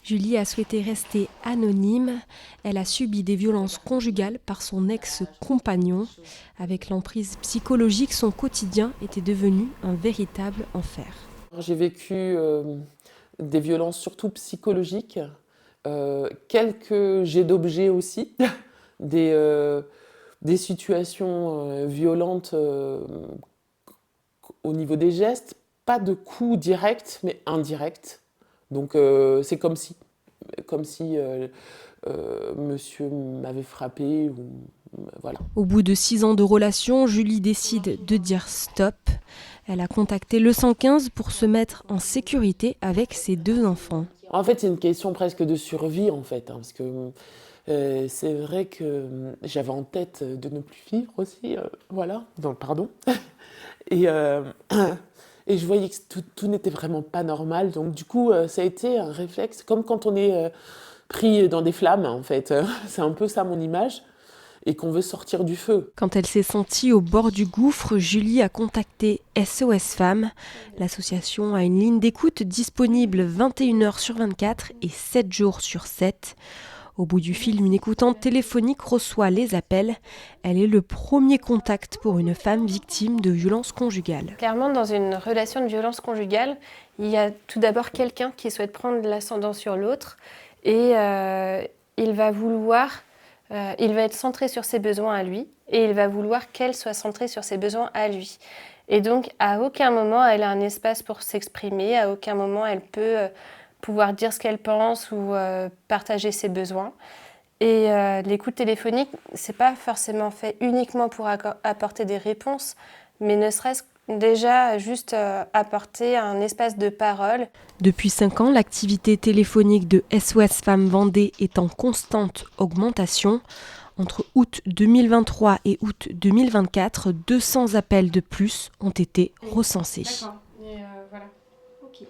Julie a souhaité rester anonyme. Elle a subi des violences conjugales par son ex-compagnon. Avec l'emprise psychologique, son quotidien était devenu un véritable enfer. J'ai vécu des violences surtout psychologiques, quelques jets d'objets aussi, des situations violentes au niveau des gestes, pas de coups directs mais indirects. Donc c'est comme si monsieur m'avait frappé. Voilà. Au bout de 6 ans de relation, Julie décide de dire stop. Elle a contacté le 115 pour se mettre en sécurité avec ses 2 enfants. En fait, c'est une question presque de survie, en fait, parce que c'est vrai que j'avais en tête de ne plus vivre aussi, voilà, donc pardon. Et, et je voyais que tout n'était vraiment pas normal, donc du coup, ça a été un réflexe, comme quand on est pris dans des flammes, en fait. C'est un peu ça mon image. Et qu'on veut sortir du feu. Quand elle s'est sentie au bord du gouffre, Julie a contacté SOS Femmes. L'association a une ligne d'écoute disponible 21h sur 24 et 7 jours sur 7. Au bout du fil, une écoutante téléphonique reçoit les appels. Elle est le premier contact pour une femme victime de violences conjugales. Clairement, dans une relation de violence conjugale, il y a tout d'abord quelqu'un qui souhaite prendre l'ascendant sur l'autre et il va être centré sur ses besoins à lui et il va vouloir qu'elle soit centrée sur ses besoins à lui. Et donc, à aucun moment, elle a un espace pour s'exprimer, à aucun moment, elle peut pouvoir dire ce qu'elle pense ou partager ses besoins. Et l'écoute téléphonique, c'est pas forcément fait uniquement pour apporter des réponses, mais ne serait-ce déjà juste apporter un espace de parole. Depuis 5 ans, l'activité téléphonique de SOS Femmes Vendée est en constante augmentation. Entre août 2023 et août 2024, 200 appels de plus ont été recensés. D'accord. Et voilà. Ok.